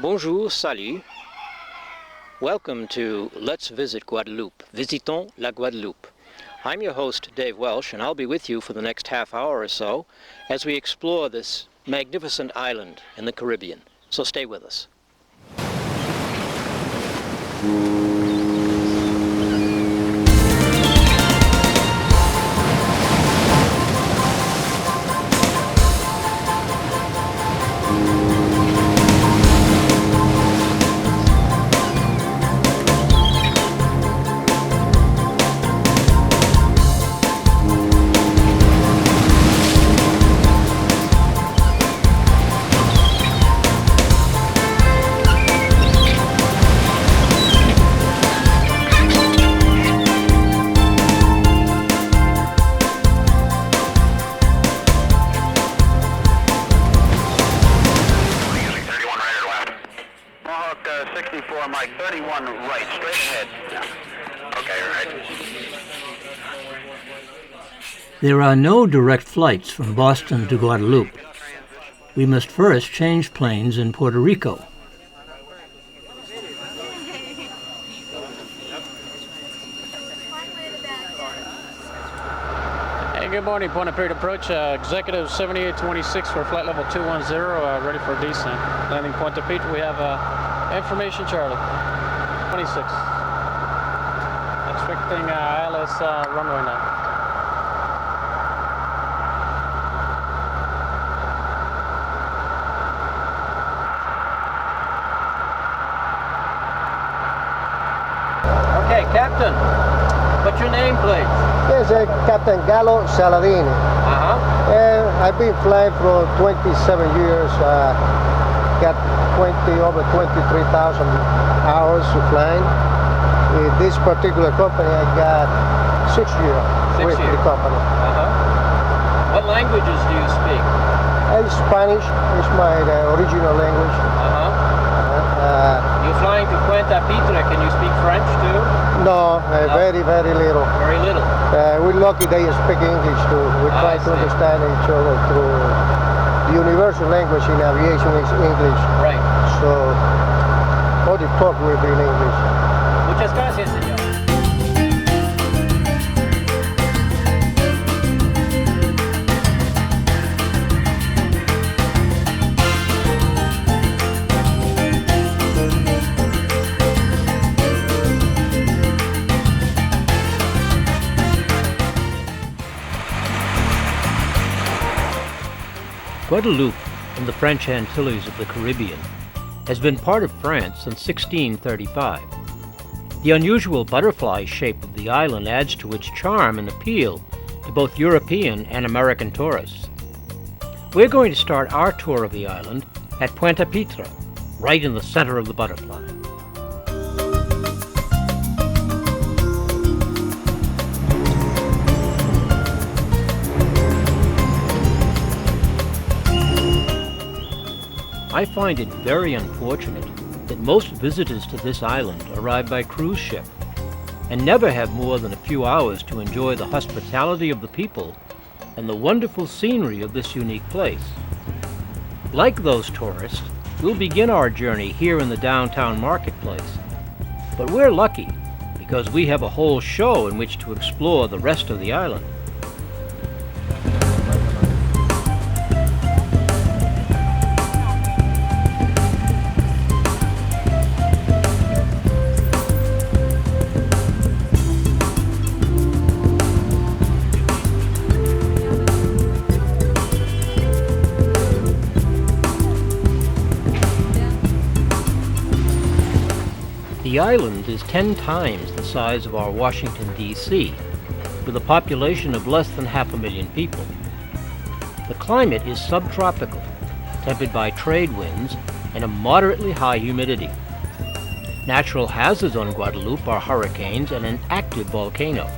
Bonjour, salut. Welcome to Let's Visit Guadeloupe. Visitons la Guadeloupe. I'm your host, Dave Welsh, and I'll be with you for the next half hour or so as we explore this magnificent island in the Caribbean. So stay with us. Mike, 31 right, straight ahead. Yeah. Okay, right. There are no direct flights from Boston to Guadeloupe. We must first change planes in Puerto Rico. Hey, good morning, Puente Pietro approach. Executive 7826 for flight level 210, ready for descent. Landing Puente Pietro, we have information Charlie, 26. Expecting ILS runway now. Okay, Captain, what's your name, please? Yes, Captain Gallo Saladini. I've been flying for 27 years. Got over 23,000 hours of flying. In this particular company, I got 6 years with the company. What languages do you speak? Spanish is my original language. You're flying to Puente Pietro. Can you speak French too? No, very, very little. Very little. We're lucky they speak English too. We try to understand each other through the universal language in aviation is English. Right. So all the talk will be in English. Muchas gracias, señor. Guadeloupe, in the French Antilles of the Caribbean, has been part of France since 1635. The unusual butterfly shape of the island adds to its charm and appeal to both European and American tourists. We're going to start our tour of the island at Puente Pietro, right in the center of the butterfly. I find it very unfortunate that most visitors to this island arrive by cruise ship and never have more than a few hours to enjoy the hospitality of the people and the wonderful scenery of this unique place. Like those tourists, we'll begin our journey here in the downtown marketplace. But we're lucky because we have a whole show in which to explore the rest of the island. The island is 10 times the size of our Washington, D.C., with a population of less than 500,000 people. The climate is subtropical, tempered by trade winds and a moderately high humidity. Natural hazards on Guadeloupe are hurricanes and an active volcano.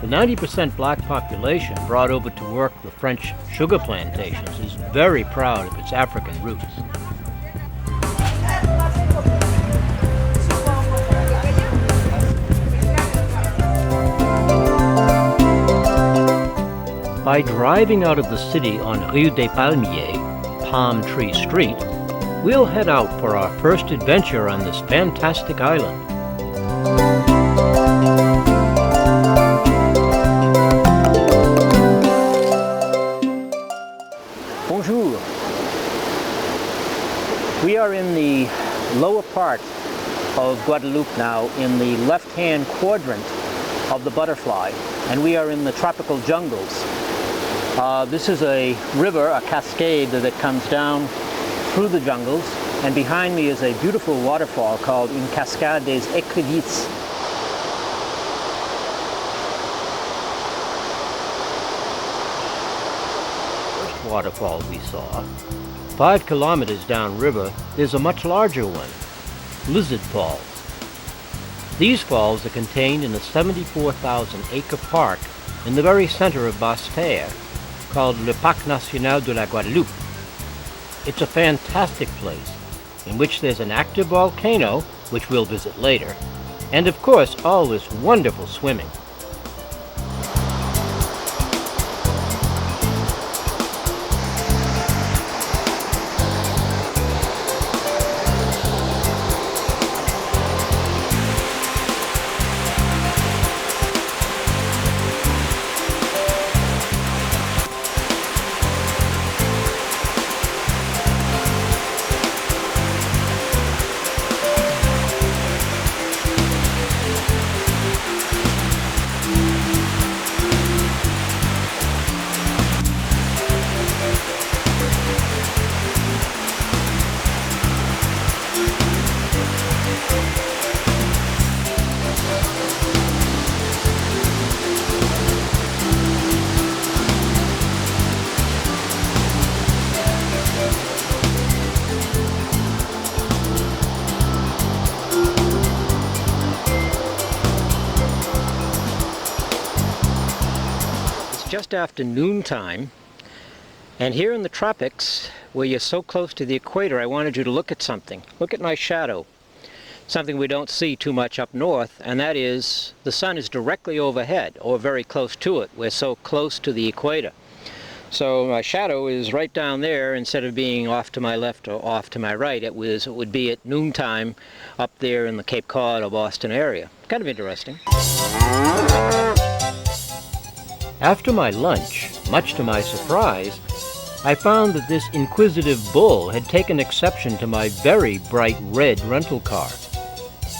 The 90% black population brought over to work the French sugar plantations is very proud of its African roots. By driving out of the city on Rue des Palmiers, Palm Tree Street, we'll head out for our first adventure on this fantastic island. Bonjour. We are in the lower part of Guadeloupe now, in the left-hand quadrant of the butterfly, and we are in the tropical jungles. This is a river, a cascade that comes down through the jungles, and behind me is a beautiful waterfall called Une Cascade des Écrivices. First waterfall we saw, 5 kilometers downriver, there's a much larger one, Lizard Falls. These falls are contained in a 74,000-acre park in the very center of Basse-Terre, called Le Parc National de la Guadeloupe. It's a fantastic place, in which there's an active volcano, which we'll visit later, and of course all this wonderful swimming. Just after noontime, and here in the tropics, where you're so close to the equator, I wanted you to look at something. Look at my shadow. Something we don't see too much up north, and that is the sun is directly overhead, or very close to it. We're so close to the equator. So my shadow is right down there instead of being off to my left or off to my right. It would be at noontime up there in the Cape Cod or Boston area. Kind of interesting. After my lunch, much to my surprise, I found that this inquisitive bull had taken exception to my very bright red rental car.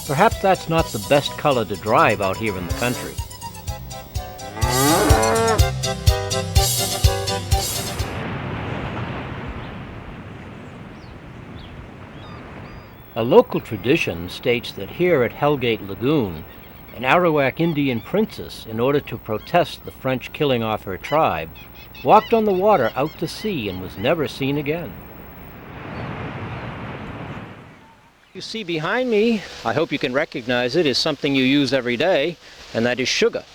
Perhaps that's not the best color to drive out here in the country. A local tradition states that here at Hellgate Lagoon, an Arawak Indian princess, in order to protest the French killing off her tribe, walked on the water out to sea and was never seen again. You see behind me, I hope you can recognize it, is something you use every day, and that is sugar.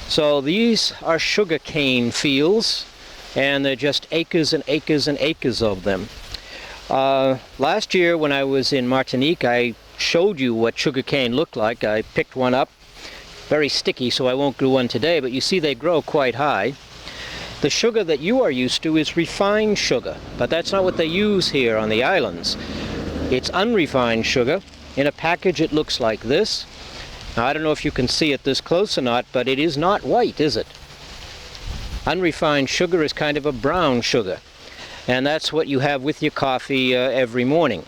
So these are sugar cane fields, and they're just acres and acres and acres of them. Last year when I was in Martinique, I showed you what sugar cane looked like. I picked one up, very sticky, so I won't do one today, but you see they grow quite high. The sugar that you are used to is refined sugar, but that's not what they use here on the islands. It's unrefined sugar. In a package it looks like this. Now I don't know if you can see it this close or not, but it is not white, is it? Unrefined sugar is kind of a brown sugar, and that's what you have with your coffee every morning.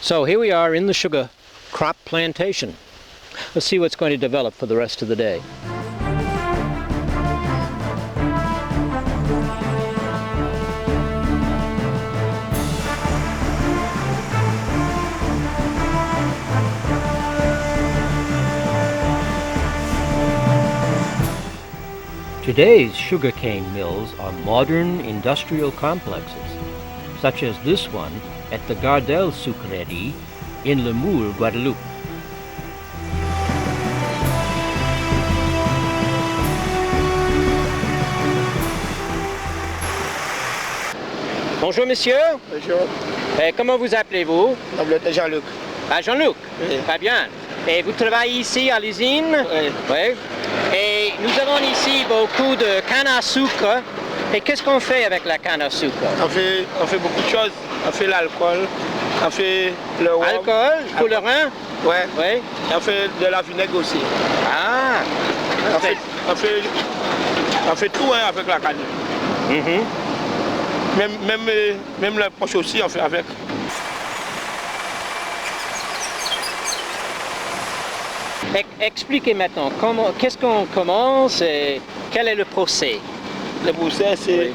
So here we are in the sugar crop plantation. Let's see what's going to develop for the rest of the day. Today's sugarcane mills are modern industrial complexes, such as this one at the Gardel Sucrerie in Le Moule, Guadeloupe. Bonjour monsieur. Bonjour. Comment vous appelez-vous? Jean-Luc. Ah, Jean-Luc. Oui. Très bien. Et vous travaillez ici à l'usine? Oui. Oui. Et nous avons ici beaucoup de canne à sucre. Et qu'est-ce qu'on fait avec la canne à sucre? On fait beaucoup de choses. On fait l'alcool, on fait le rhum. Alcool pour le rein? Ouais. Oui. Et on fait de la vinaigre aussi. Ah. On fait tout hein, avec la canne. Mhm. Même le poche aussi, on fait avec. Expliquez maintenant, qu'est-ce qu'on commence et quel est le procès? Le procès, c'est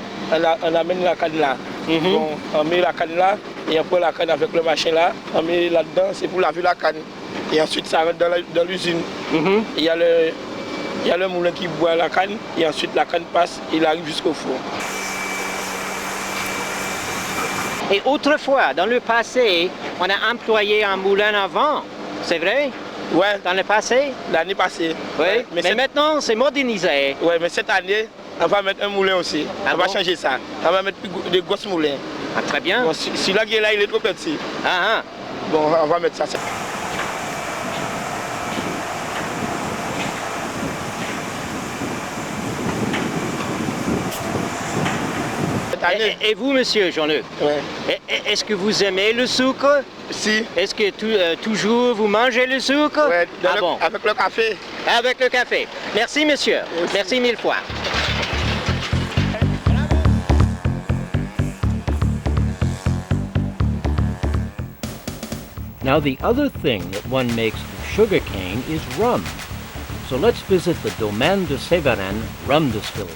on amène la canne là. Bon, on met la canne là et on prend la canne avec le machin là. On met là-dedans, c'est pour laver la canne. Et ensuite, ça rentre dans l'usine. Il y a le moulin qui boit la canne et ensuite la canne passe et il arrive jusqu'au four. Et autrefois, dans le passé, on a employé un moulin à vent, c'est vrai? Ouais. Dans le passé? L'année passée. Oui. Ouais, Mais maintenant, c'est modernisé. Oui, mais cette année, on va mettre un moulin aussi. On va changer ça. On va mettre des grosses moulins. Ah, très bien. Bon, celui-là qui est là, il est trop petit. Ah, ah. Bon, on va mettre ça. Et vous, monsieur Jean-Luc, est-ce que vous aimez le sucre? Si. Est-ce que toujours vous mangez le sucre? Ouais, bon. avec le café. Avec le café. Merci, monsieur. Aussi. Merci mille fois. Now the other thing that one makes with sugarcane is rum. So let's visit the Domando Cevaren rum distillery.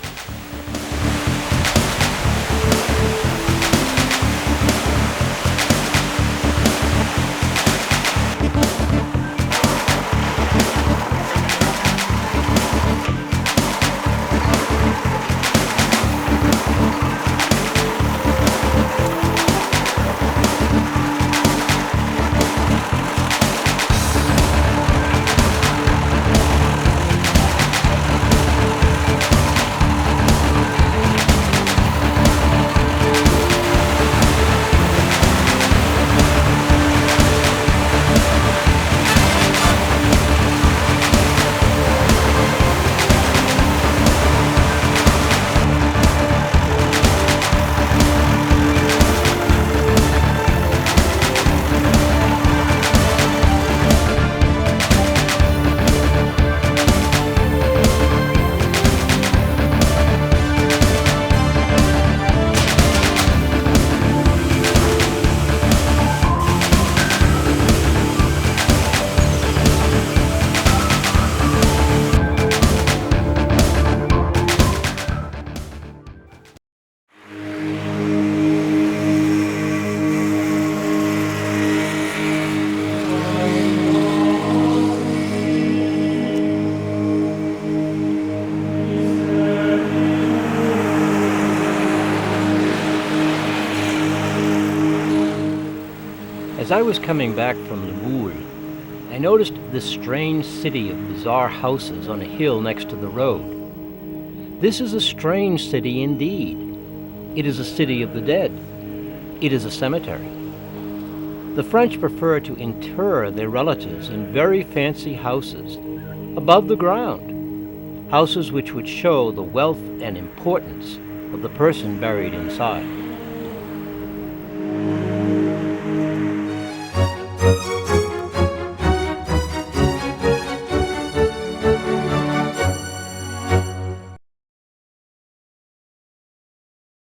As I was coming back from the Moule, I noticed this strange city of bizarre houses on a hill next to the road. This is a strange city indeed. It is a city of the dead. It is a cemetery. The French prefer to inter their relatives in very fancy houses above the ground, houses which would show the wealth and importance of the person buried inside.